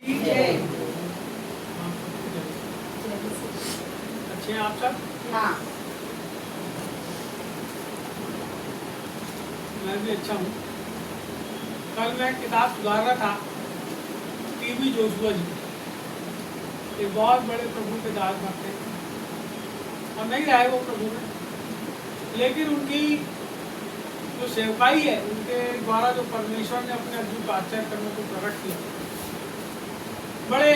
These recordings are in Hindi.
अच्छे हैं आप सब? हाँ। मैं भी अच्छा हूँ। कल मैं किताब सुधार रहा था, टीबी जोशुआ जी, एक बहुत बड़े प्रभु के दास भक्त हैं और नहीं रहे वो प्रभु में, लेकिन उनकी जो सेवकाई है, उनके द्वारा जो परमेश्वर ने अपने अद्भुत आश्चर्य कर्मों को प्रकट किया, बड़े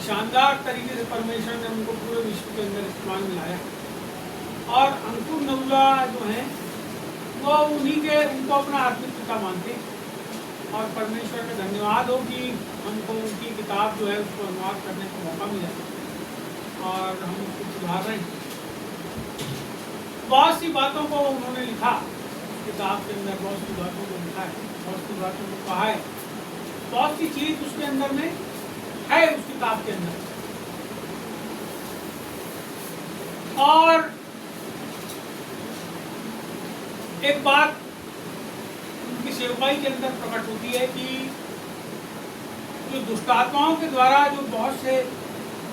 शानदार तरीके से परमेश्वर ने उनको पूरे विश्व के अंदर इस्तेमाल में लाया। और अंकुर नवला जो हैं वो उन्हीं के, उनको अपना आत्मिक पिता मानते हैं और परमेश्वर का धन्यवाद हो कि हमको उनकी किताब जो है उसको अनुवाद करने का मौका मिला और हम उसको सुधार रहे हैं। बहुत सी बातों को उन्होंने लिखा किताब के अंदर, बहुत सी बातों को लिखा है, बहुत सी बातों को कहा है, बहुत सी चीज उसके अंदर में है, उस किताब के अंदर। और एक बात उनकी सेवकाई के अंदर प्रकट होती है कि जो दुष्टात्माओं के द्वारा जो बहुत से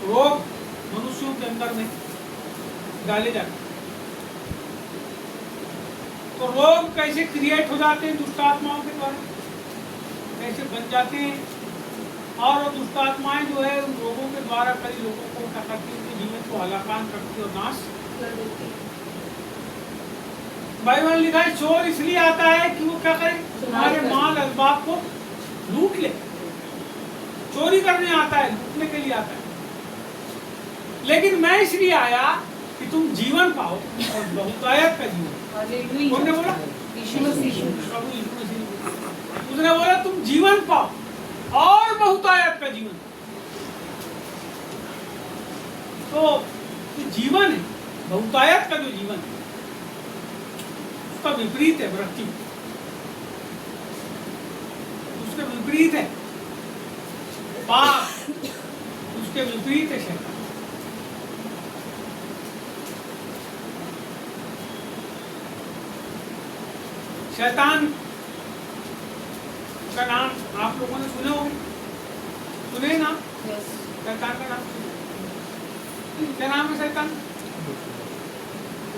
रोग मनुष्यों के अंदर में डाले जाते हैं, तो रोग कैसे क्रिएट हो जाते हैं दुष्टात्माओं के द्वारा, कैसे बन जाते हैं, और वो दुष्टात्माएं जो है उन रोगों के द्वारा कई लोगों को क्या करती है, उनके जीवन को हलाकान करती और नाश कर देती है। बाइबल लिखा है चोर इसलिए आता है कि वो क्या करे, तुम्हारे माल असबाब को लूट ले। चोरी करने आता है, लूटने के लिए आता है। लेकिन मैं इसलिए आया कि तुम जीवन पाओ और बहुतायत का जीवन। कौन ने बोला? यीशु मसीह। उसने बोला तुम जीवन पाओ और बहुतायत का जीवन। तो जीवन है, बहुतायत का जो जीवन है उसका विपरीत है मृत्यु, उसके विपरीत है पाप, उसके विपरीत है शैतान। शैतान का नाम आप लोगों ने सुने होंगे, सुने ना? शैतान का नाम क्या नाम है? शैतान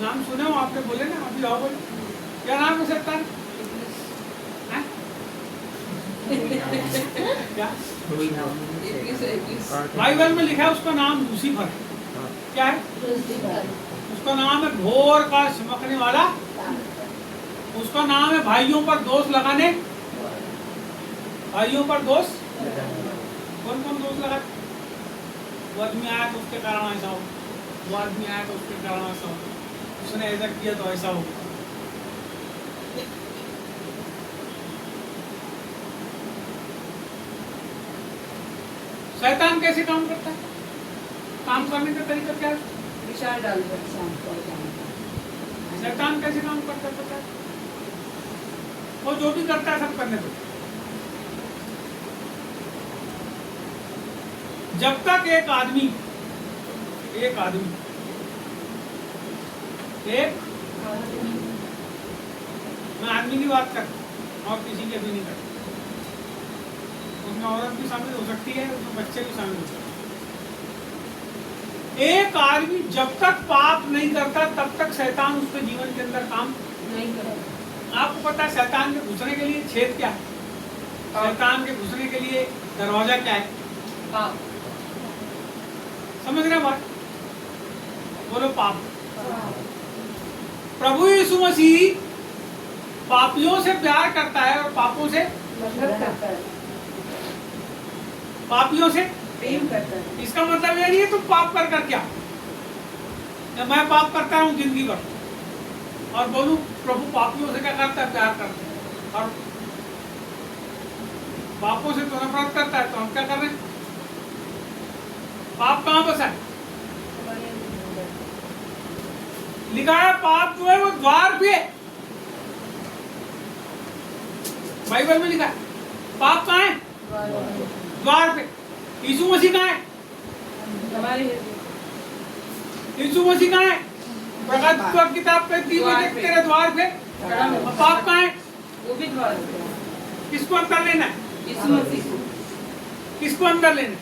नाम सुने हो आपने? बोले ना, अभी आओ बोले, क्या नाम है शैतान? क्या बाइबल में लिखा है? उसका नाम लूसीफर है। क्या है उसका नाम? है भोर का चमकने वाला। उसका नाम है भाइयों पर दोष लगाने, भाइयों पर दोष। कौन कौन दोष लगाते? वो आदमी आया तो उसके कारण ऐसा हो, वो आदमी आया तो उसके कारण ऐसा हो, उसने ऐसा किया तो ऐसा हो। शैतान कैसे काम करता है? काम करने का तरीका क्या है? विचार डालकर शैतान कैसे काम करता है पता है? वो जो भी करता है सब करने दो। जब तक एक आदमी मैं आदमी की बात करता और किसी की अभी नहीं करता, उसमें औरत भी शामिल हो सकती है, उसमें बच्चे भी शामिल हो सकते हैं। एक आदमी जब तक पाप नहीं करता तब तक शैतान उसके जीवन के अंदर काम नहीं करता। आपको पता है शैतान के घुसने के लिए छेद क्या है? शैतान के घुसने के लिए दरवाजा क्या है? पाप। समझ रहे बात? बोलो पाप। प्रभु यीशु मसीह पापियों से प्यार करता है और पापों से नफरत करता है, पापियों से प्रेम करता है। इसका मतलब ये नहीं है तुम पाप कर क्या, मैं पाप करता हूँ जिंदगी भर और बोलूं प्रभु पापियों से क्या करता है? प्यार करता है। और पापों से तो नफरत करता है, तो हम क्या कर रहे हैं? पाप कहाँ बसा है? लिखा है पाप जो है वो द्वार पे है। बाइबल में लिखा है पाप कहाँ है? द्वार पे। यीशु मसीह कहाँ है? यीशु मसीह कहाँ है? प्रकाशित किताब पे तेरे द्वार पे। पाप कहाँ है? वो भी द्वार पे। किसको अंतर लेना है? यीशु मसीह। किसको अंदर लेने?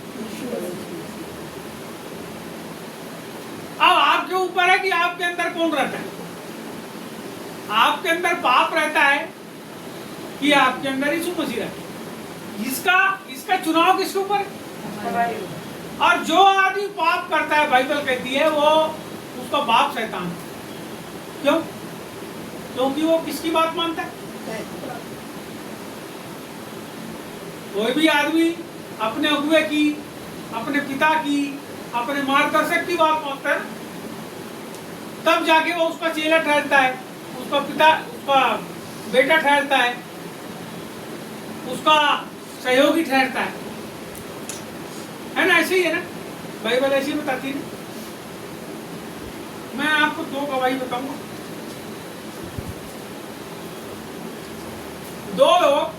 अब आपके ऊपर है कि आपके अंदर कौन रहता है। आपके अंदर पाप रहता है कि आपके अंदर यीशु मसीह रहता है। इसका चुनाव किसके ऊपर है? और जो आदमी पाप करता है, बाइबल कहती है वो उसका बाप शैतान है। क्यों? क्योंकि वो किसकी बात मानता है? कोई भी आदमी अपने अगुए की, अपने पिता की, अपने मार्गदर्शक की बात मानता है, तब जाके वो उसका चेला ठहरता है, उसका बेटा ठहरता है, उसका सहयोगी ठहरता है ना? ऐसे ही है ना, बाइबल ऐसी बताती है। मैं आपको दो गवाही बताऊंगा। दो लोग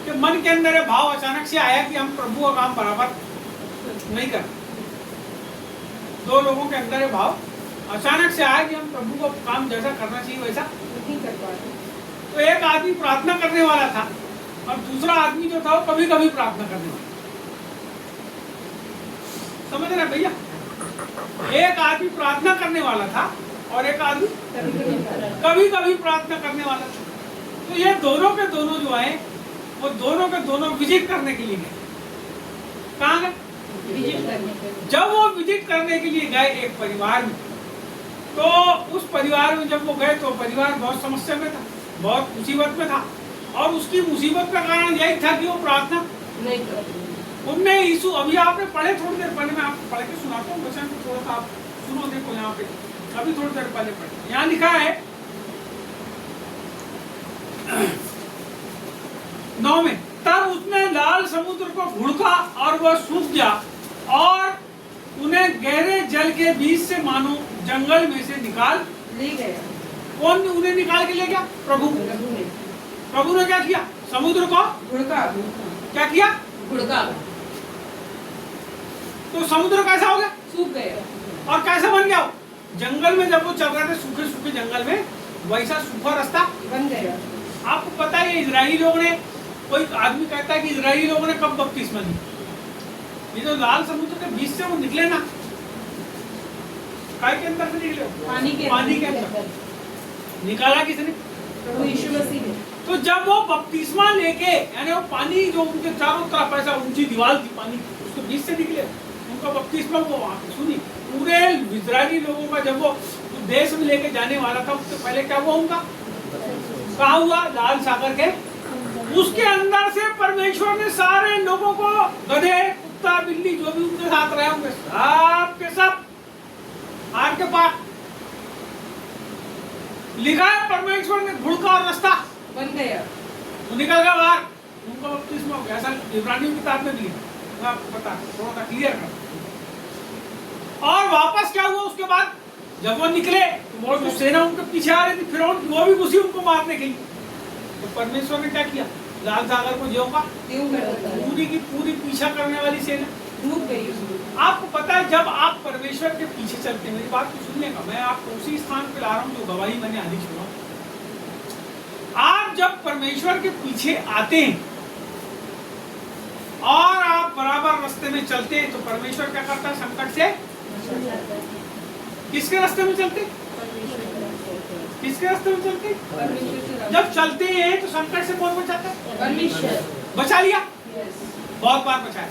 के मन के अंदर ये भाव अचानक से आया कि हम प्रभु का काम बराबर नहीं कर। दो लोगों के अंदर ये भाव अचानक से आया कि हम प्रभु को काम जैसा करना चाहिए वैसा नहीं कर पाते। तो एक आदमी प्रार्थना करने वाला था और दूसरा आदमी जो था वो कभी कभी प्रार्थना करने वाला। समझ रहे भैया? एक आदमी प्रार्थना करने वाला था और एक आदमी कभी कभी प्रार्थना करने वाला था। तो ये दोनों के दोनों जो है वो दोनों के दोनों विजिट करने के लिए गए। कहाँ गए? विजिट करने के लिए। जब वो विजिट करने के लिए गए एक परिवार में, तो उस परिवार में जब वो गए तो परिवार बहुत समस्या में था, बहुत मुसीबत में था। और उसकी मुसीबत का कारण यही था कि वो प्रार्थना नहीं करते। उनने यीशु, अभी आपने पढ़े थोड़ी देर पहले, मैं आपको पढ़ के सुनाता हूँ वचन को, थोड़ा सा आप सुनो। देखो यहाँ पे अभी थोड़ी देर पहले पढ़े, यहाँ लिखा है 9 में, तब उसने लाल समुद्र को घुड़का और वह सूख गया और उन्हें गहरे जल के बीच से मानो जंगल में से निकाल ले गया। कौन उन्हें निकाल के ले गया? प्रभु ने क्या किया? समुद्र को घुड़का। क्या किया? घुड़का। तो समुद्र कैसा हो गया? सूख गया। और कैसा बन गया? जंगल में जब वो चल रहे थे, सूखे सूखे जंगल में, वैसा सूखा रास्ता बन गया। आपको पता है इजरायली लोगों ने, कोई आदमी कहता है कि इजरायली लोगों ने कब बपतिस्मा ली? ये जो लाल समुद्र के बीच से वो निकले ना, काय के अंदर से निकले? पानी के अंदर। निकाला किसने? प्रभु यीशु मसीह ने। तो जब वो बपतिस्मा लेके, यानी वो पानी जो उनके चारों तरफ ऐसा ऊंची दीवार थी पानी, उसके बीच से निकले, उनका बपतिस्मा वो वहां पे सुनी। पूरे इजरायली लोगों का जब वो देश में लेके जाने वाला था, उससे पहले क्या हुआ उनका? कहाँ हुआ? लाल सागर के उसके अंदर से परमेश्वर ने सारे लोगों को, गधे, कुत्ता, बिल्ली, जो भी उनके साथ रहे होंगे, सब के सब आग के पार लिखा है। परमेश्वर ने घुड़का और रास्ता बन गया, वो निकल गया बाहर, उनका बपतिस्मा हो गया। ऐसा इब्रानियों की किताब में भी है, आपको पता है, थोड़ा सा क्लियर कर। और वापस क्या हुआ उसके बाद? जब वो निकले तो वो जो सेना उनके पीछे आ रही थी, फिर वो भी घुसी उनको मारने के लिए। तो परमेश्वर ने क्या किया? लाल सागर को ज्यों का पूरी की पूरी पीछा करने वाली सेना डूब गई। आपको पता है, जब आप परमेश्वर के पीछे चलते हैं, मेरी बात को सुनिएगा, मैं आपको उसी स्थान पे ला रहा हूँ जो गवाही मैंने आधी सुना। आप जब परमेश्वर के पीछे आते हैं और आप बराबर रास्ते में चलते हैं, तो परमेश्वर क्या करता है? संकट से किसके रास्ते में चलते? किसके रास्ते में चलते? जब चलते हैं तो संकट से कौन बचाता है? परमेश्वर। बचा लिया, बहुत बार बचाया।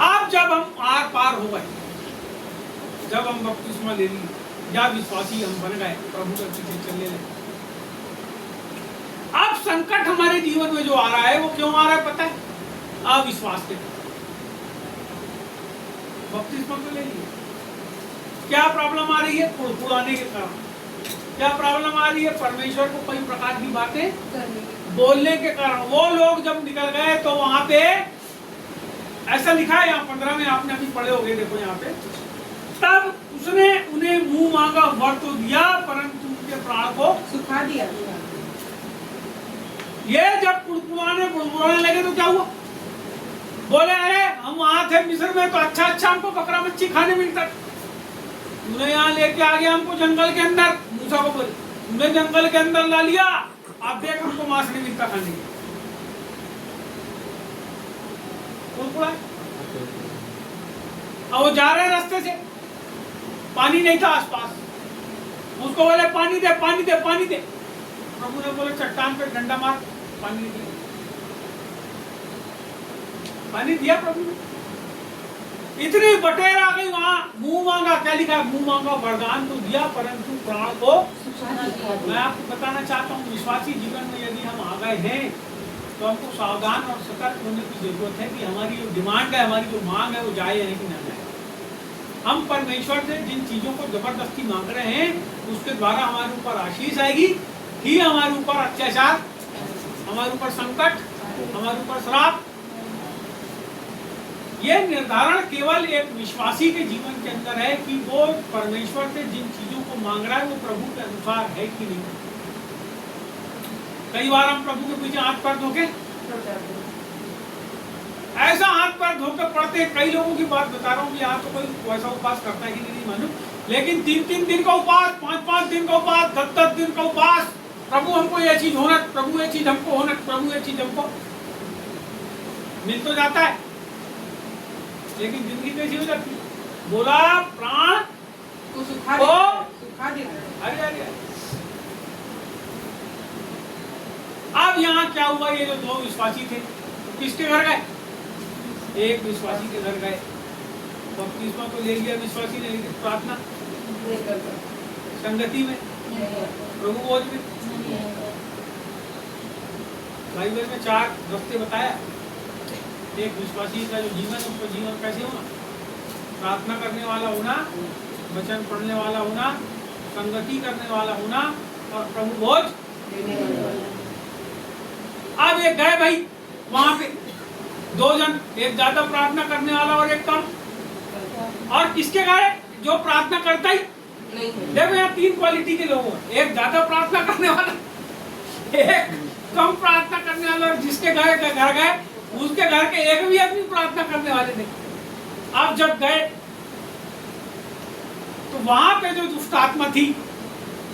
अब जब हम आर पार हो गए, जब हम बपतिस्मा ले ली, या विश्वासी हम बन गए, प्रभु के पीछे चलने लगे, अब संकट हमारे जीवन में जो आ रहा है वो क्यों आ रहा है पता है? अविश्वास के। बपतिस्मा तो ले लिया, क्या प्रॉब्लम आ रही है? कुड़कुड़ाने के कारण। क्या प्रॉब्लम आ रही है? परमेश्वर को कई प्रकार की बातें बोलने के कारण। वो लोग जब निकल गए तो वहां पे ऐसा लिखा है, यहाँ 15 में आपने अभी पढ़े होंगे, देखो यहाँ पे, तब उसने उन्हें मुंह मांगा वर तो दिया, परंतु उनके प्राण को सुखा दिया। ये जब कुड़कुड़ाने लगे तो क्या हुआ? बोले अरे हम वहां थे मिस्र में, तो अच्छा हमको बकरा मच्छी खाने मिलता, तूने यहाँ लेके आ गया हमको जंगल के अंदर। मूसा को बोले तूने जंगल के अंदर ला लिया, अब देख हमको मांस नहीं मिलता खाने के। अनुकूल आए। अब वो जा रहे हैं रास्ते से, पानी नहीं था आसपास, उसको बोले पानी दे पानी दे पानी दे। प्रभु ने बोले चट्टान पे डंडा मार, पानी नहीं दिया। पानी दिया प्रभु ने। इतनी बटेर आ गई वहां, मुंह मांगा, क्या लिखा है, मुंह मांगा वरदान तो दिया परंतु प्राण को। मैं आपको बताना चाहता हूँ, विश्वासी जीवन में यदि हम आ गए हैं तो हमको सावधान और सतर्क होने की जरूरत है कि हमारी जो डिमांड है, हमारी जो मांग है, वो जाए है कि ना जाए। हम परमेश्वर से जिन चीजों को जबरदस्ती मांग रहे हैं उसके द्वारा हमारे ऊपर आशीष आएगी कि हमारे ऊपर अत्याचार, हमारे ऊपर संकट, हमारे ऊपर श्राप। यह निर्धारण केवल एक विश्वासी के जीवन के अंदर है कि वो परमेश्वर से जिन चीजों को मांग रहा है वो प्रभु के अनुसार है कि नहीं। कई बार हम प्रभु के पीछे हाथ पैर धोके, ऐसा हाथ पैर धोके पड़ते, कई लोगों की बात बता रहा हूँ कि यहाँ तो कोई वैसा उपवास करता है कि नहीं मालूम, लेकिन 3-3 दिन का उपवास, 5-5 दिन का उपवास, 10-10 दिन का उपवास, प्रभु हमको ये चीज होना, प्रभु ये चीज हमको होना, प्रभु ये चीज हमको मिल तो जाता है, लेकिन जिंदगी कैसी हो जाती है? बोला प्राण को सुखा देना। अरे अरे अब यहाँ क्या हुआ, ये जो 2 विश्वासी थे किसके घर गए? एक विश्वासी के घर गए, बपतिस्मा तो ले लिया विश्वासी ने, लेकिन प्रार्थना संगति में, प्रभु बोझ में। बाइबल में 4 रास्ते बताया। एक विश्वासी का जो जीवन, उसका जीवन कैसे होना? प्रार्थना करने वाला होना, वचन पढ़ने वाला होना, संगति करने वाला होना और प्रभु बोझ। अब एक गए भाई वहां पे 2 जन, एक ज्यादा प्रार्थना करने वाला और एक कम। और किसके गए? जो प्रार्थना करता ही नहीं। देखो यहाँ 3 क्वालिटी के लोग हैं, एक ज्यादा प्रार्थना करने वाला, एक कम प्रार्थना करने वाला, और जिसके घर गए उसके घर के एक भी आदमी प्रार्थना करने वाले नहीं। अब जब गए तो वहां पे जो दुष्ट आत्मा थी,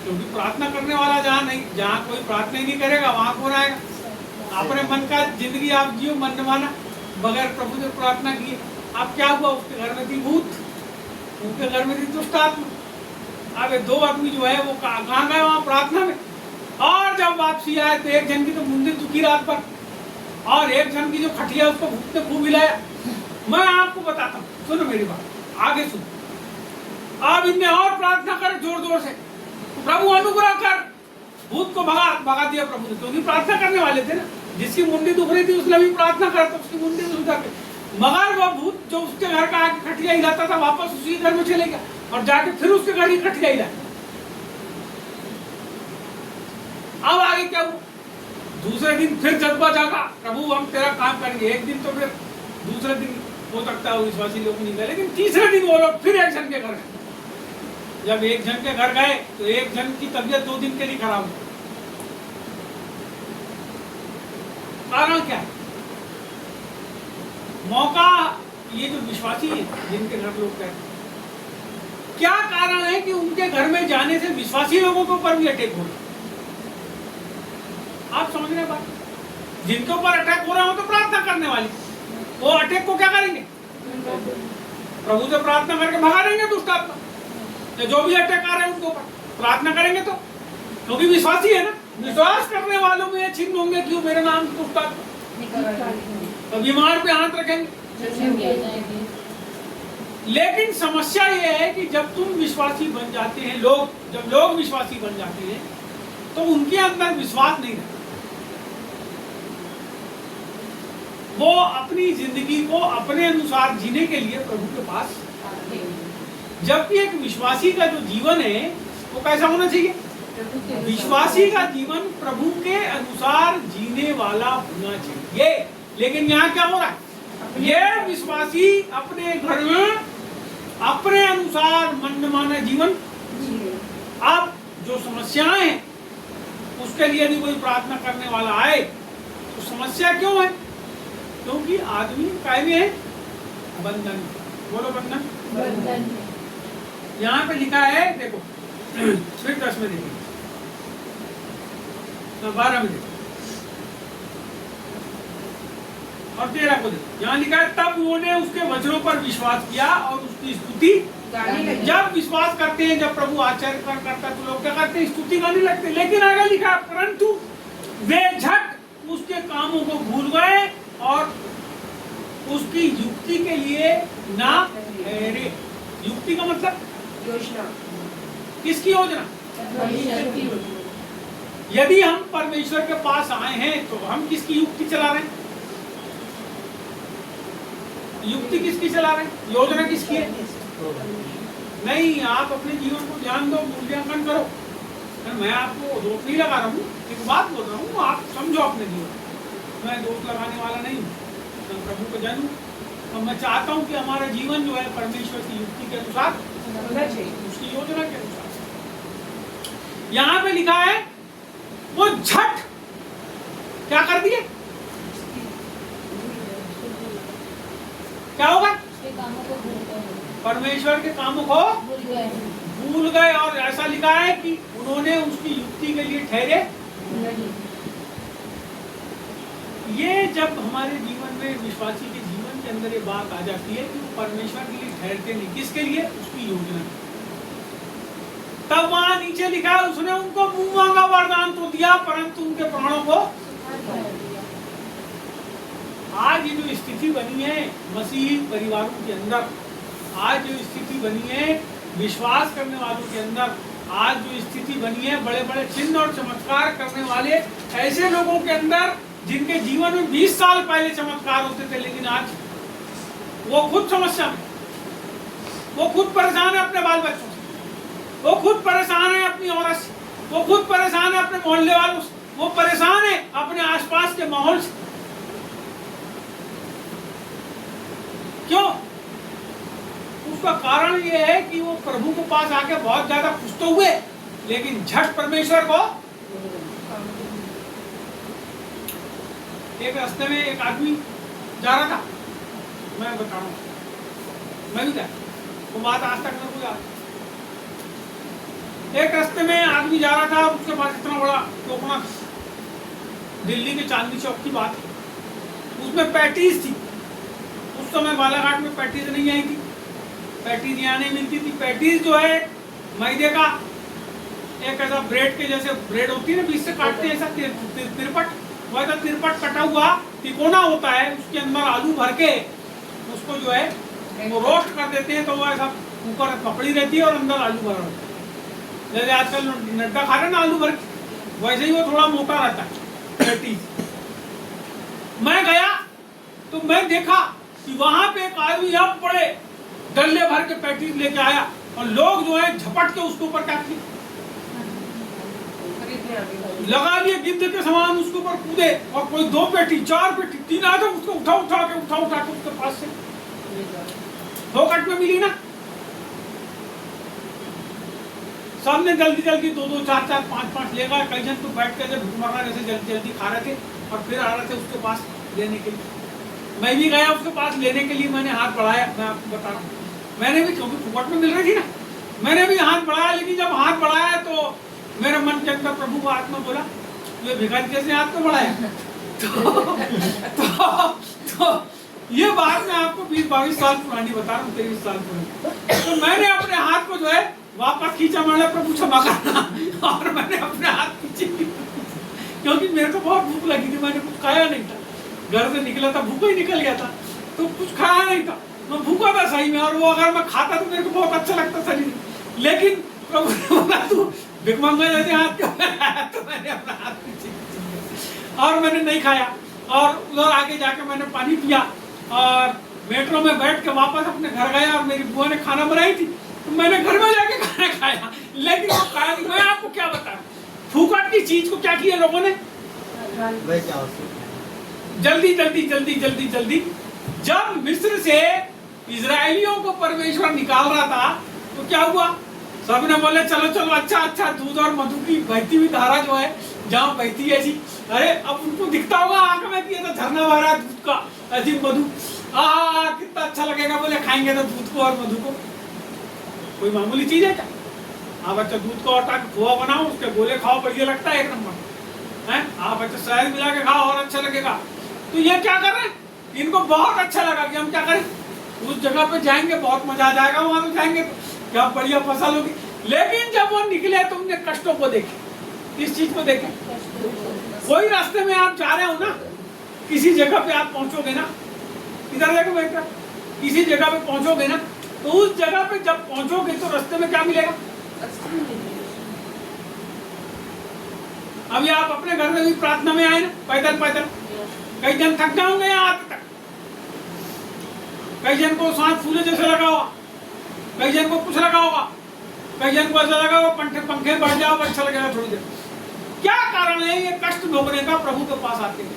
क्योंकि प्रार्थना करने वाला जहाँ कोई प्रार्थना ही नहीं करेगा वहां कौन आएगा? अपने मन का जिंदगी आप जियो मन माना, बगैर प्रभु से प्रार्थना किए। अब क्या हुआ? उसके घर में थी भूत, उनके घर में थी दुष्ट आत्मा। अब ये 2 आदमी जो है वो कहाँ गए? वहां प्रार्थना में। और जब वापसी आए तो एक जन की तो मुंडी दुखी रात पर, और एक जन की जो खटिया उसको भूत ने खूब हिलाया। मैं आपको बताता हूँ, सुनो मेरी बात, आगे सुनो। अब इनने और प्रार्थना कर जोर जोर से, प्रभु अनुग्रह कर, भूत को भगा दिया प्रभु ने, क्योंकि प्रार्थना करने वाले थे ना। जिसकी मुंडी दुख रही थी उसने भी प्रार्थना कर, तो उसकी मुंडी सुधर गई। मगर वो भूत जो उसके घर का आके खटिया हिलाता था वापस उसी घर में चले गया और जाके फिर उसके घर ही खटिया हिलाया। अब आगे क्या हुआ? दूसरे दिन फिर जज्बा जागा, प्रभु हम तेरा काम करेंगे। एक दिन तो फिर, दूसरे दिन हो सकता है विश्वासी लोग नहीं गए, लेकिन तीसरे दिन वो लोग फिर एक जन के घर गए। जब एक जन के घर गए तो एक जन की तबीयत 2 दिन के लिए खराब हुई। कारण क्या है? मौका, ये जो विश्वासी है जिनके घर लोग गए, क्या कारण है कि उनके घर में जाने से विश्वासी लोगों के ऊपर भी अटैक हो रहा? आप समझ रहे बात? जिनके ऊपर अटैक हो रहा हो तो प्रार्थना करने वाले, वो अटैक को क्या करेंगे? प्रभु से प्रार्थना करके भगा देंगे दुष्ट आत्मा। जो भी अटैक आ रहे हैं उनको प्रार्थना करेंगे तो, क्योंकि विश्वासी है ना। विश्वास करने वालों में चिन्ह होंगे क्यों? मेरे नाम से दुष्ट आत्मा, तो बीमार पे हाथ रखेंगे। लेकिन समस्या ये है कि जब तुम विश्वासी बन जाते हैं, जब लोग विश्वासी बन जाते हैं तो उनके अंदर विश्वास नहीं रहता। वो अपनी जिंदगी को अपने अनुसार जीने के लिए प्रभु के पास, जबकि एक विश्वासी का जो जीवन है वो कैसा होना चाहिए? विश्वासी का जीवन प्रभु के अनुसार जीने वाला होना चाहिए। लेकिन यहाँ क्या हो रहा है? ये विश्वासी अपने घर में अपने अनुसार मनमाना जीवन। अब जो समस्याएं हैं उसके लिए यदि कोई प्रार्थना करने वाला आए तो समस्या क्यों है? क्योंकि आदमी काय में है? बंधन। बोलो बंधन। यहाँ पे लिखा है, देखो फिर 10 में देखिए, 12 में देखो। और 13 को देखो, यहाँ लिखा है तब उन्होंने उसके वचनों पर विश्वास किया और उसकी स्तुति गाने लगे। जब विश्वास करते हैं, जब प्रभु आश्चर्य करता है तो लोग क्या करते हैं, स्तुति गाने लगते हैं। लेकिन आगे लिखा है परंतु वे झट उसके कामों को भूल गए और उसकी युक्ति के लिए ना ठहरे। युक्ति का मतलब योजना, किसकी योजना? यदि हम परमेश्वर के पास आए हैं तो हम किसकी युक्ति चला रहे हैं? युक्ति किसकी चला रहे हैं? योजना किसकी है? नहीं, आप अपने जीवन को ध्यान दो, मूल्यांकन करो। मैं आपको दोष नहीं लगा रहा हूँ, एक बात बोल रहा हूँ, आप समझो अपने जीवन। मैं दोष लगाने वाला नहीं हूँ, मैं प्रभु को जानूं। तो मैं चाहता हूँ कि हमारा जीवन जो है परमेश्वर की युक्ति के अनुसार होना चाहिए, उसकी योजना के अनुसार। यहाँ पे लिखा है वो झट क्या कर दिए? क्या होगा? परमेश्वर के कामों को भूल गए। और ऐसा लिखा है कि उन्होंने उसकी युक्ति के लिए ठहरे। ये जब हमारे जीवन में, विश्वासी के जीवन के अंदर ये बात आ जाती है कि वो परमेश्वर के लिए ठहरते नहीं, किसके लिए? उसकी योजना। तब वहां नीचे लिखा है उसने उनको मुंह मांगा वरदान तो दिया परंतु उनके प्राणों को। आज ये जो स्थिति बनी है मसीही परिवारों के अंदर, आज जो स्थिति बनी है विश्वास करने वालों के अंदर, आज जो स्थिति बनी है बड़े बड़े चिन्ह और चमत्कार करने वाले ऐसे लोगों के अंदर, जिनके जीवन में 20 साल पहले चमत्कार होते थे, लेकिन आज वो खुद समस्या में, वो खुद परेशान है अपने बाल बच्चों से, वो खुद परेशान है अपनी औरत से, वो खुद परेशान है अपने मोहल्ले वालों से, वो परेशान है अपने आसपास के माहौल से। क्यों? उसका कारण ये है कि वो प्रभु के पास आके बहुत ज्यादा खुश तो हुए, लेकिन झट परमेश्वर को। एक रास्ते में एक आदमी जा रहा था, मैं बता रहा हूँ, मैं भी गया, वो बात आज तक मेरे को याद। एक रास्ते में आदमी जा रहा था, उसके पास इतना बड़ा टोकना, दिल्ली के चांदनी चौक की बात, उसमें पैटीज थी। उस समय बालाघाट में पैटीज नहीं आई थी, पैटीज यहाँ नहीं मिलती थी। पैटीज जो है मैदे का एक ऐसा ब्रेड के जैसे ब्रेड होती है ना, बीच से काटते हैं ऐसा तिरपट, वैसा तिरपट कटा हुआ तिकोना होता है, उसके अंदर आलू भर के उसको जो है वो रोस्ट कर देते हैं, तो वो ऐसा ऊपर पपड़ी रहती है और अंदर आलू भरा होता है। जैसे आजकल नड्डा खा रहे ना आलू भर के, वैसे ही वो थोड़ा मोटा रहता है पैटीज। मैं गया तो मैं देखा कि वहां पे एक आदमी यहाँ बड़े डल्ले भर के पैटीज लेके आया और लोग जो है झपट के उसके ऊपर क्या किए, लगा लिए गिद्ध के समान उसके ऊपर कूदे, और कोई 2 पेटी 4 पेटी 3 आदमी उसको उठा के उसके पास से 2 कट में मिली ना। सबने जल्दी 2 4 5 ले गए। कई जन तो बैठ के भूखमरा जैसे जल्दी खा रहे थे और फिर आ रहे थे उसके पास लेने के लिए। मैं भी गया उसके पास लेने के लिए, मैंने हाथ बढ़ाया, मैं आपको बता रहा हूँ, मैंने भी, क्योंकि फुकट में मिल रही थी ना, मैंने भी हाथ बढ़ाया। लेकिन जब हाथ बढ़ाया तो मेरे मन के अंदर प्रभु का आत्मा बोला, ये भिखारी कैसे हाथ में बढ़ाया? तो ये बात मैं आपको 20-22 साल पुरानी बता रहा हूँ, 23 साल पुरानी। तो मैंने अपने हाथ को जो है वापस खींचा, मैंने प्रभु क्षमा करना, और मैंने अपने हाथ पीछे, क्योंकि मेरे को बहुत भूख लगी थी, मैंने कुछ खाया नहीं था, घर से निकला था भूखा ही निकल गया था, तो कुछ खाया नहीं था, मैं भूखा था सही में, और वो अगर मैं खाता तो मेरे को बहुत अच्छा लगता शरीर। लेकिन प्रभु ने बोला तू भिखमंगा जैसे हाथ क्यों लगाया? तो मैंने अपना हाथ पीछे और मैंने नहीं खाया, और उधर आगे जाके मैंने पानी पिया, और मेट्रो में बैठ के वापस अपने घर गया, और मेरी बुआ ने खाना बनाई थी तो मैंने घर में जाके खाना खाया, लेकिन वो खाया नहीं। मैं आपको क्या बताऊं, फूकट की चीज को क्या किया लोगों ने, जल्दी जब मिस्र से इजरायलियों को परमेश्वर निकाल रहा था तो क्या हुआ, सबने बोले चलो अच्छा दूध और मधु की बहती हुई धारा जो है जहाँ बहती है ऐसी, अरे अब उनको दिखता होगा आंख में कि ये तो झरना बह रहा है दूध का, ऐसी मधु, कितना अच्छा लगेगा, बोले खाएंगे तो दूध को और मधु को। कोई मामूली चीज है क्या? आप अच्छा दूध को आटा खोआ बनाओ, उसके गोले खाओ, बढ़िया लगता है एक नंबर है। आप अच्छा शहद मिला के खाओ और अच्छा लगेगा। तो ये क्या कर रहे हैं, इनको बहुत अच्छा लगा कि हम क्या करें, उस जगह पे जाएंगे, बहुत मजा आ जाएगा, वहां तो जाएंगे तो क्या बढ़िया फसल होगी। लेकिन जब वो निकले तो उनने कष्टों को देखे। किस चीज को देखे? कोई रास्ते में आप जा रहे हो ना, किसी जगह पे आप पहुंचोगे ना, इधर देखो बेटा, किसी जगह पे पहुंचोगे ना, तो उस जगह पे जब पहुंचोगे तो रास्ते में क्या मिलेगा? अभी आप अपने घर में भी प्रार्थना में आए ना, पैदल पैदल, कई जन थक जाओगे यहाँ आते तक, कई जन को सांस फूले जैसे लगा होगा, कई जन को कुछ लगा होगा, कई जन को ऐसा लगा होगा पंखे पंखे बढ़ जाओ, अच्छा लगेगा थोड़ी देर। क्या कारण है ये कष्ट भोगने का प्रभु के पास आते हैं?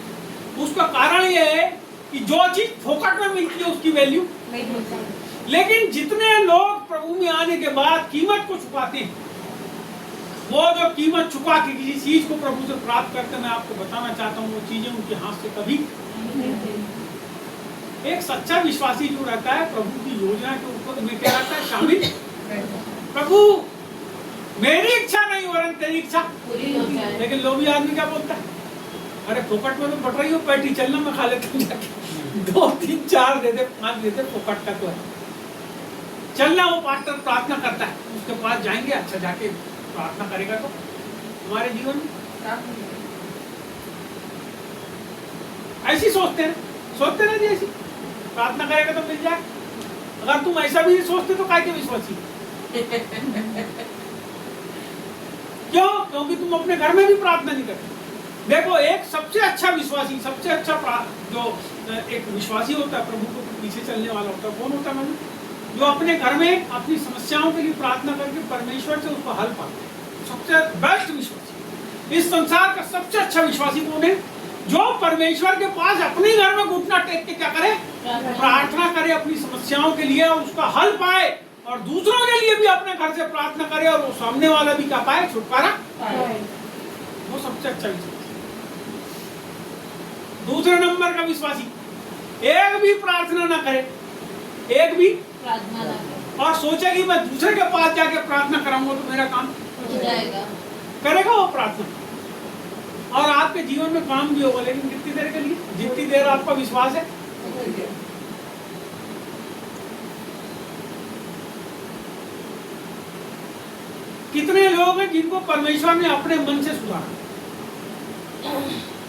उसका कारण ये है कि जो चीज फोकट में मिलती है उसकी वैल्यू नहीं मिलती। लेकिन जितने लोग प्रभु में आने के बाद कीमत को चुकाते हैं, वो जो कीमत चुका के किसी चीज को प्रभु से प्राप्त करते, मैं आपको बताना चाहता हूँ वो चीजें उनके हाथ से कभी एक सच्चा विश्वासी जो रहता है प्रभु की योजना के ऊपर में क्या रहता है? शामिल। प्रभु मेरी इच्छा नहीं वरन तेरी इच्छा पूरी हो जाए। लेकिन लोभी आदमी क्या बोलता है? अरे फोकट में तो बट रही हो, पैटी चलना मैं खा लेता हूँ जाके, 2 3 4 दे दे, 5 दे दे, फोकट का तो है चलना। वो पास्टर प्रार्थना करता है, उसके पास जाएंगे, अच्छा जाके प्रार्थना करेगा तो हमारे जीवन में ऐसी सोचते ना जी, ऐसी प्रार्थना करेगा तो मिल जाए। अगर तुम ऐसा भी नहीं सोचते तो काय के विश्वासी? क्यों? क्योंकि तुम अपने घर में भी प्रार्थना नहीं करते। देखो, एक सबसे अच्छा विश्वासी, सबसे अच्छा जो एक विश्वासी होता है, प्रभु को पीछे चलने वाला होता है, कौन होता है? जो अपने घर में अपनी समस्याओं के लिए प्रार्थना करके परमेश्वर से उसको हल पाता है। सबसे बेस्ट विश्वासी, इस संसार का सबसे अच्छा विश्वासी कौन है? जो परमेश्वर के पास अपने घर में घुटना टेक के क्या करे? प्रार्थना करे अपनी समस्याओं के लिए और उसका हल पाए, और दूसरों के लिए भी अपने घर से प्रार्थना करे और वो सामने वाला भी क्या पाए? छुटकारा पाए। वो सबसे अच्छा विश्वासी। दूसरे नंबर का विश्वासी एक भी प्रार्थना ना करे, एक भी प्रार्थना ना करे, और सोचे कि मैं दूसरे के पास जाके प्रार्थना कराऊंगा तो मेरा काम हो जाएगा। करेगा वो प्रार्थना और आपके जीवन में काम भी होगा, लेकिन कितनी देर के लिए? जितनी देर आपका विश्वास है। कितने लोग हैं जिनको परमेश्वर ने अपने मन से सुधारा?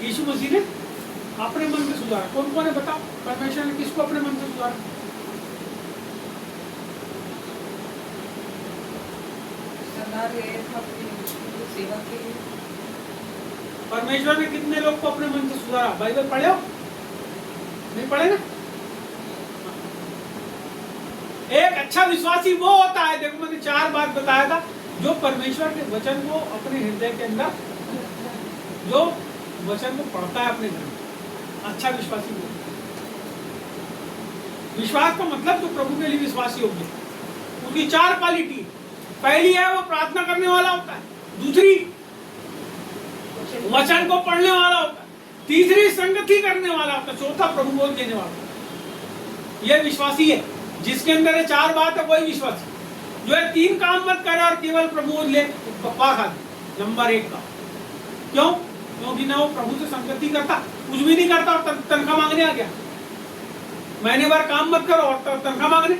यीशु मसीह ने अपने मन से सुधारा। कौन कौन है बताओ? परमेश्वर ने किसको अपने मन से सुधारा? परमेश्वर ने कितने लोग को अपने मन से सुधारा? बाइबल पढ़े हो? नहीं पढ़े ना? एक अच्छा विश्वासी वो होता है, देखो मैंने 4 बात बताया था, जो परमेश्वर के वचन को अपने हृदय के अंदर, जो वचन को पढ़ता है अपने घर में, अच्छा विश्वासी हो। विश्वास का मतलब जो प्रभु के लिए विश्वासी होगी, उसकी 4 क्वालिटी। पहली है वो प्रार्थना करने वाला होता है, दूसरी वचन को पढ़ने वाला होता है, तीसरी संगति करने वाला होता है, चौथा प्रभु बोल देने वाला। यह विश्वासी है जिसके अंदर ये 4 बात है, वही विश्वासी। जो है 3 काम मत करे और केवल प्रभु बोल ले, बकवास आदमी नंबर 1 का। क्यों? क्योंकि ना वो प्रभु से संगति करता, कुछ भी नहीं करता और तनख्वाह मांगने आ गया। महीने भर काम मत करो और तनख्वाह मांगने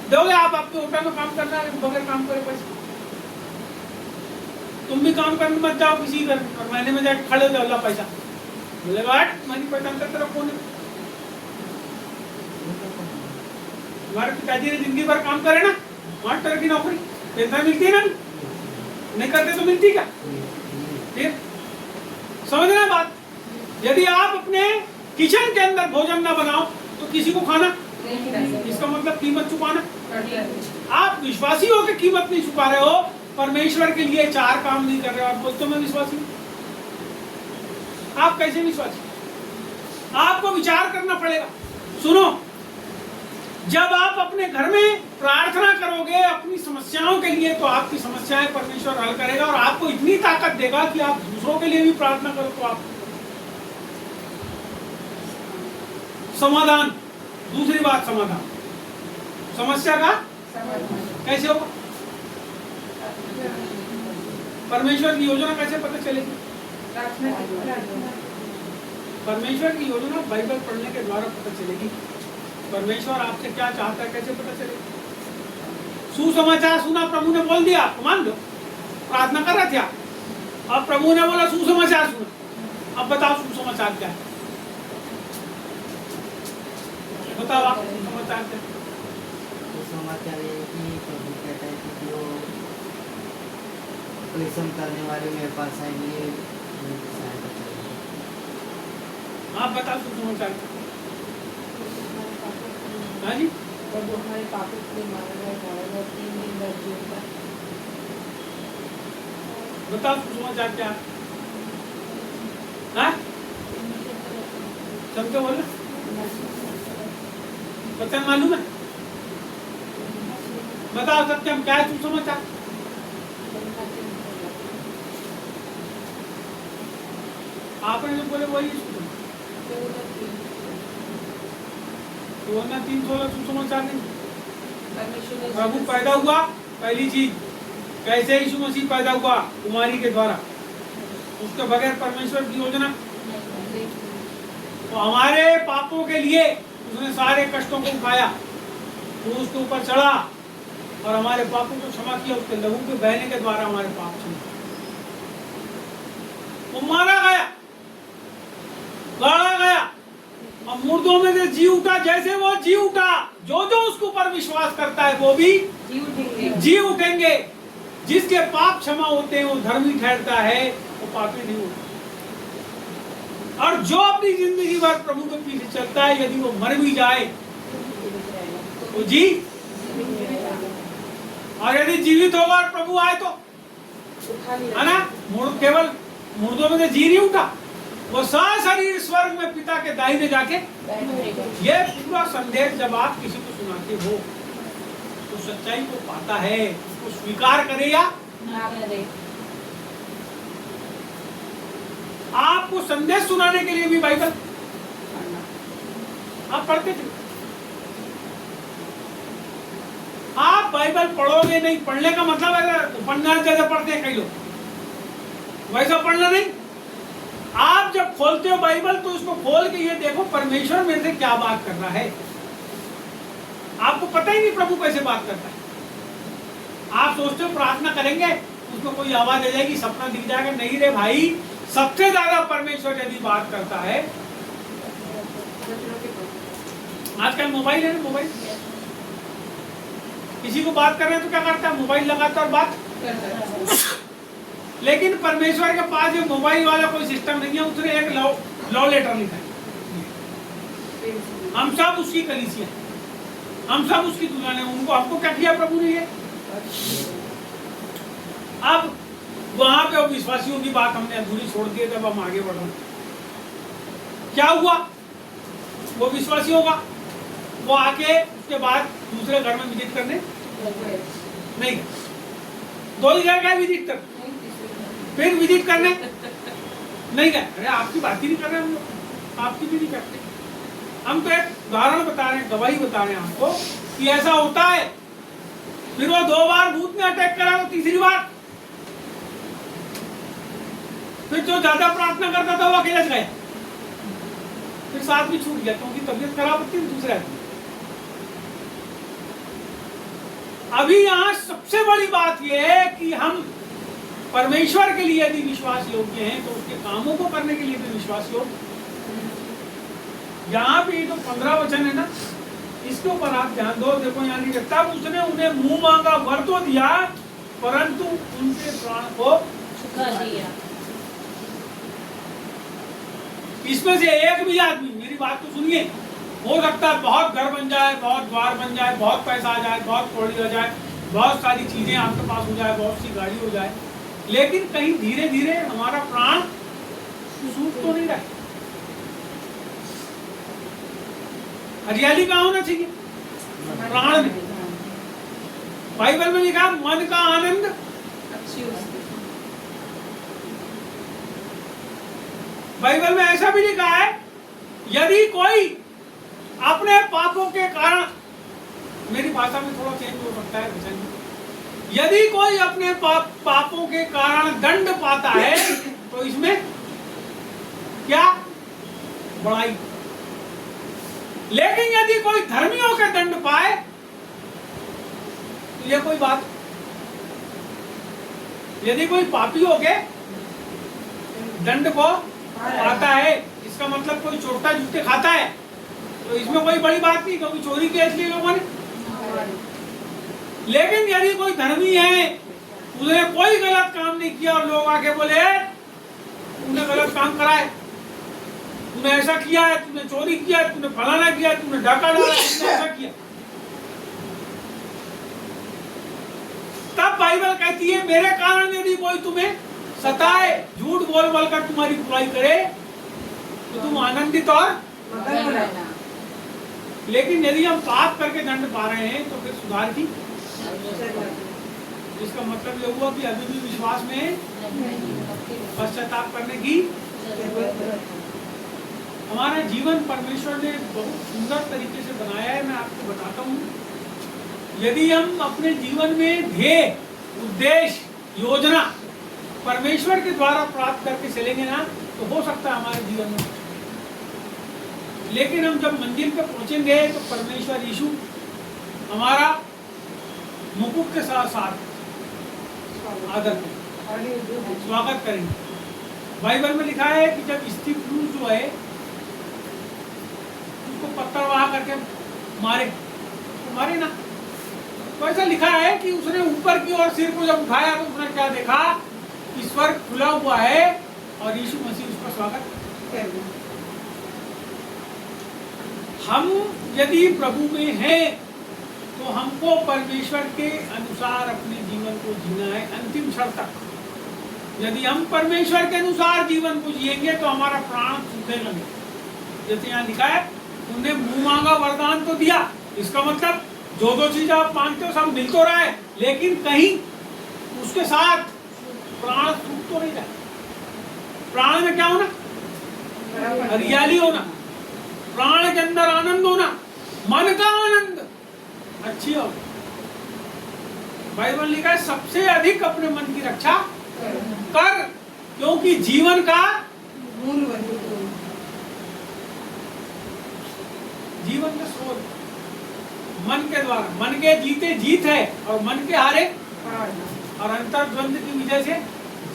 दोगे आप? आपके होटल में काम करना है बगैर काम करे पैसे। तुम भी काम करने मत जाओ किसी घर में और महीने में जाके खड़े हो जाओ, ला पैसा। बोले वाट मैंने पहचान कर तेरा कौन है? तुम्हारे पिताजी ने जिंदगी भर काम करे ना, 8 तरह की नौकरी, पेंशन मिलती है ना? नहीं करते तो मिलती क्या? फिर समझना बात। यदि आप अपने किचन के अंदर भोजन ना बनाओ तो किसी को खाना, इसका मतलब कीमत चुकाना। आप विश्वासी हो कि कीमत नहीं चुका रहे हो, परमेश्वर के लिए 4 काम नहीं कर रहे हो, आप बोलते हो मैं विश्वासी हूं। आप कैसे विश्वासी? आपको विचार करना पड़ेगा। सुनो, जब आप अपने घर में प्रार्थना करोगे अपनी समस्याओं के लिए, तो आपकी समस्याएं परमेश्वर हल करेगा और आपको इतनी ताकत देगा कि आप दूसरों के लिए भी प्रार्थना करो तो आप समाधान। दूसरी बात, समाधान। समस्या का कैसे होगा? परमेश्वर की योजना कैसे पता चलेगी? परमेश्वर की योजना बाइबल पढ़ने के द्वारा पता चलेगी। परमेश्वर आपसे क्या चाहता है कैसे पता चलेगा? सुसमाचार सुना, प्रभु ने बोल दिया, मान लो, प्रार्थना कर रहे थे आप, अब प्रभु ने बोला सुसमाचार सुना, अब बताओ सुसमाचार क्या है? बताओ आप सुसमाचार क्या है? समाचार ये है कि प्रभु कहता है कि जो परिश्रम करने वाले मेरे पास आएंगे उनकी सहायता करेंगे। आप बताओ सुसमाचार क्या है? हाँ जी, और जो हमारे पापों के लिए मारा गया 3 दिन बाद जी उठा। बताओ सुसमाचार क्या है? हाँ? सबको बोलो, वचन मालूम है? बताओ सत्यम क्या है सुसमाचार? आपने जो बोले वही सुसमाचार। तो वरना 316 सुसमाचार नहीं। प्रभु पैदा हुआ, पहली चीज कैसे यीशु मसीह पैदा हुआ? कुमारी के द्वारा। उसके बगैर परमेश्वर की योजना। तो हमारे पापों के लिए उसने सारे कष्टों को उठाया, तो उसके ऊपर चढ़ा और हमारे पापों को क्षमा किया। उसके लहू के बहने के द्वारा हमारे पाप क्षमा। वो मारा गया, गाड़ा गया और मुर्दों में से जी उठा। जैसे वो जी उठा, जो जो उसके ऊपर विश्वास करता है वो भी जी उठेंगे। जिसके पाप क्षमा होते हैं वो धर्मी ठहरता है, वो पापी नहीं होता। और जो अपनी जिंदगी भर प्रभु के पीछे चलता है, यदि वो मर भी जाए तो जी, और यदि जीवित होगा और प्रभु आए तो है ना, केवल मुर्दों में से जी नहीं उठा, वो शरीर स्वर्ग में पिता के दाहिने जाके। ये पूरा संदेश जब आप किसी को सुनाते हो तो सच्चाई को पाता है, उसको स्वीकार करे या ना करे। आपको संदेश सुनाने के लिए भी बाइबल आप पढ़ते थे। आप बाइबल पढ़ोगे नहीं, पढ़ने का मतलब है उपन्यास जैसे पढ़ते हैं कई लोग, वैसा पढ़ना नहीं। आप जब खोलते हो बाइबल तो उसको खोल के ये देखो परमेश्वर मेरे से क्या बात कर रहा है। आपको पता ही नहीं प्रभु कैसे बात करता है। आप सोचते हो प्रार्थना करेंगे उसको कोई आवाज आ जाएगी, सपना दिख जाएगा। नहीं रे भाई, सबसे ज्यादा परमेश्वर यदि बात करता है, आजकल मोबाइल है ना, मोबाइल किसी को बात कर रहे हैं तो क्या करता है, मोबाइल लगाता है और बात करता है। लेकिन परमेश्वर के पास ये मोबाइल वाला कोई सिस्टम नहीं है। उसने एक लव लेटर लिखा है। हम सब उसकी कलीसिया, हम सब उसकी दुल्हन है। उनको हमको क्या किया प्रभु ने ये? अब वहां पे विश्वासियों की बात हमने अधूरी छोड़ दी, तब हम आगे बढ़ रहे। क्या हुआ? वो विश्वासियों का वो आके उसके बाद दूसरे घर में विजिट करने नहीं, 2 ही घर का विजिट कर, फिर विजिट करने नहीं गए। अरे आपकी बात ही नहीं कर रहे हम लोग, आपकी भी नहीं करते। हम तो एक उदाहरण बता रहे हैं, गवाही बता रहे हैं आपको कि ऐसा होता है। फिर वो 2 बार भूत ने अटैक करा, तो तीसरी बार फिर जो ज्यादा प्रार्थना करता था वो अकेले गया, फिर साथ भी छूट गया क्योंकि तबीयत खराब होती है दूसरे आदमी। अभी यहाँ सबसे बड़ी बात यह है कि हम परमेश्वर के लिए यदि विश्वास योग्य हैं तो उसके कामों को करने के लिए भी विश्वास योग्य। यहाँ पे तो 15 वचन है ना, इसके ऊपर आप ध्यान दो। देखो यहाँ लिखा, तब उसने उन्हें मुंह मांगा वर तो दिया, परंतु उनके प्राण को छुड़ा दिया। इसमें से एक भी आदमी, मेरी बात तो सुनिए, हो सकता है बहुत घर बन जाए, बहुत द्वार बन जाए, बहुत पैसा आ जाए, बहुत कौड़ी हो जाए, बहुत सारी चीजें आपके पास हो जाए, बहुत सी गाड़ी हो जाए, लेकिन कहीं धीरे धीरे हमारा प्राण सूख तो नहीं रहा। हरियाली कहाँ होना चाहिए? प्राण में। बाइबल में लिखा मन का आनंद बाइबल में ऐसा भी लिखा है, यदि कोई अपने पापों के कारण, मेरी भाषा में थोड़ा चेंज हो सकता है वचन, यदि कोई अपने पापों के कारण दंड पाता है तो इसमें क्या बड़ाई। लेकिन यदि कोई धर्मी होकर दंड पाए तो यह कोई बात, यदि कोई पापी होके दंड को पाता है, इसका मतलब कोई चोटा जूते खाता है, तो इसमें कोई बड़ी बात नहीं, क्योंकि चोरी की इसलिए लोगों ने। लेकिन यदि कोई धर्मी है, उसने कोई गलत काम नहीं किया और लोग आके बोले तूने गलत काम करा है, तूने ऐसा किया है, तूने चोरी किया है, तूने फलाना किया है, तूने डाका डाला है, तूने ऐसा किया, तब बाइबल कहती है मेरे कारण यदि कोई तुम्हें सताए, झूठ बोल बोल कर तुम्हारी बुराई करे तो तुम आनंदित और मगन रहना। लेकिन यदि हम पाप करके दंड पा रहे हैं तो फिर सुधार की, इसका मतलब ये हुआ कि अभी भी विश्वास में पश्चाताप करने की। हमारा जीवन परमेश्वर ने बहुत सुंदर तरीके से बनाया है, मैं आपको बताता हूँ। यदि हम अपने जीवन में ध्येय, उद्देश्य, योजना परमेश्वर के द्वारा प्राप्त करके चलेंगे ना, तो हो सकता है हमारे जीवन में। लेकिन हम जब मंजिल पे पहुंचेंगे तो परमेश्वर यीशु हमारा मुकुट के साथ साथ आदर करेंगे, स्वागत करेंगे। बाइबल में लिखा है कि जब स्तिफनुस जो है उसको पत्थर वहा करके मारे, तो मारे ना, तो ऐसा लिखा है कि उसने ऊपर की ओर सिर को जब उठाया तो उसने क्या देखा कि स्वर्ग खुला हुआ है और यीशु मसीह उसका स्वागत कर रहे हैं। हम यदि प्रभु में हैं तो हमको परमेश्वर के अनुसार अपने जीवन को जीना है अंतिम क्षण तक। यदि हम परमेश्वर के अनुसार जीवन को जिएंगे तो हमारा प्राण सूखेगा नहीं। जैसे यहाँ लिखा है उन्हें मुंह मांगा वरदान तो दिया, इसका मतलब जो चीज आप मांगते हो सब मिल तो रहा है, लेकिन कहीं उसके साथ प्राण सूख तो नहीं रहा। प्राण में क्या होना? हरियाली होना, प्राण के अंदर आनंद होना, मन का आनंद अच्छी हो। बाइबल लिखा है सबसे अधिक अपने मन की रक्षा कर, क्योंकि जीवन का मूल वही तो। जीवन का स्रोत मन के द्वारा, मन के जीते जीत है और मन के हारे और अंतर द्वंद की वजह से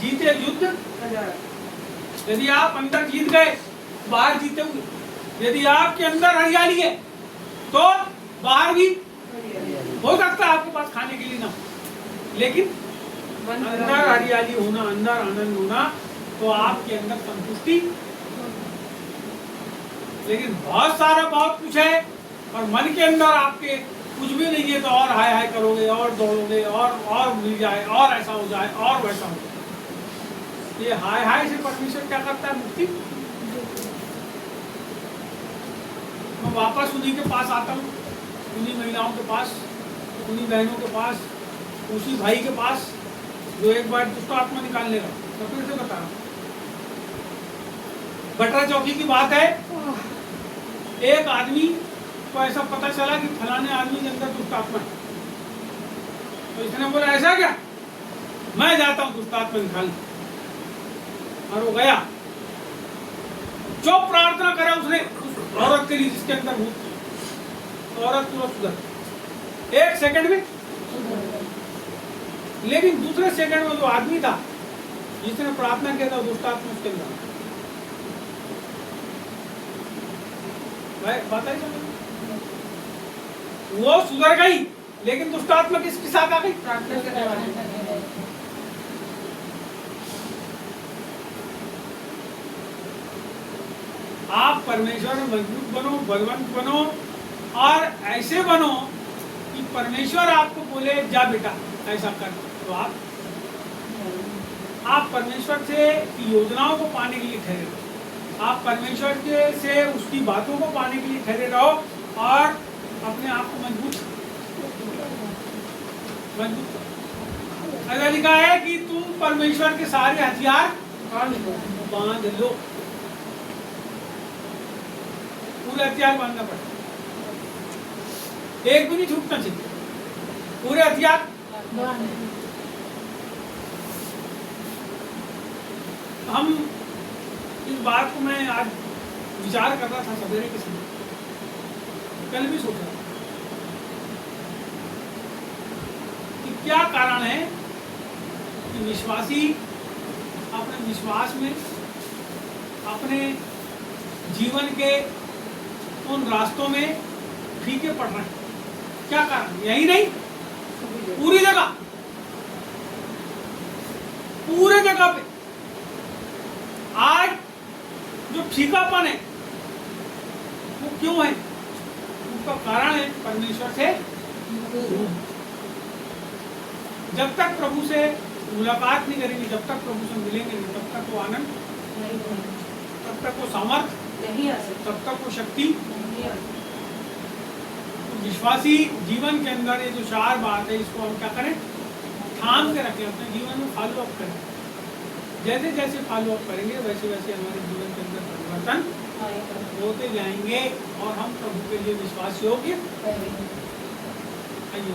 जीते युद्ध। यदि आप अंदर जीत गए बाहर जीते हुए, यदि आपके अंदर हरियाली है तो बाहर भी हो सकता है आपके पास खाने के लिए ना, लेकिन अंदर हरियाली होना, अंदर आनंद होना, तो आपके अंदर संतुष्टि। लेकिन बहुत सारा बहुत कुछ है और मन के अंदर आपके कुछ भी नहीं है, तो और हाय हाय करोगे और दौड़ोगे और मिल जाए और ऐसा हो जाए और वैसा हो जाए। ये हाय हाय से परमेश्वर क्या करता है? मुक्ति। मैं वापस उन्हीं के पास आता हूँ, उन्हीं महिलाओं के पास, उन्हीं बहनों के पास, उसी भाई के पास जो एक बार दुष्ट आत्मा निकाल लेगा। तो फिर से बता रहा हूँ, बटरा चौकी की बात है। एक आदमी को ऐसा पता चला कि फलाने आदमी के अंदर दुष्ट आत्मा है, तो इसने बोला ऐसा क्या, मैं जाता हूँ दुष्ट आत्मा निकालने। और वो गया, जो प्रार्थना करा उसने उस औरत के लिए जिसके अंदर भूत, तो औरत तुरंत सुधर 1 सेकंड में। लेकिन दूसरे सेकंड में जो आदमी था जिसने प्रार्थना किया था दुष्ट आत्मा उसके अंदर बात है, वो सुधर गई, लेकिन दुष्ट आत्मा किसके साथ आ गई? प्रार्थना करने वाले। आप परमेश्वर में मजबूत बनो, बलवंत बनो और ऐसे बनो कि परमेश्वर आपको बोले जा बेटा ऐसा कर, तो आप परमेश्वर से योजनाओं को पाने के लिए ठहरे रहो। आप परमेश्वर के से उसकी बातों को पाने के लिए ठहरे रहो और अपने आप को मजबूत। ऐसा लिखा है कि तुम परमेश्वर के सारे हथियार बांध लो। पूरे हथियार बांधना पड़ेगा, एक भी नहीं छूटना चाहिए, पूरे हथियार। हम इस बात को मैं आज विचार कर रहा था सवेरे के समय, कल भी सोच रहा था कि क्या कारण है कि विश्वासी अपने विश्वास में, अपने जीवन के उन रास्तों में फीके पड़ रहे हैं। क्या कारण? यही नहीं, पूरी जगह, पूरे जगह पे आज जो फीकापन है वो क्यों है? उसका कारण है परमेश्वर से दूर। जब तक प्रभु से मुलाकात नहीं करेंगे, जब तक प्रभु से मिलेंगे नहीं, तब तक वो आनंद, तब तक वो सामर्थ नहीं आ सकता, तब तक वो शक्ति। नहीं आ सकता। तो विश्वासी जीवन के अंदर ये जो 4 बात है, इसको हम क्या करें? थाम के रखें, अपने जीवन में फॉलो अप करें। जैसे जैसे फॉलो अप करेंगे वैसे वैसे हमारे जीवन के अंदर परिवर्तन होते जाएंगे और हम प्रभु के लिए विश्वास योग्य। पहले आइए।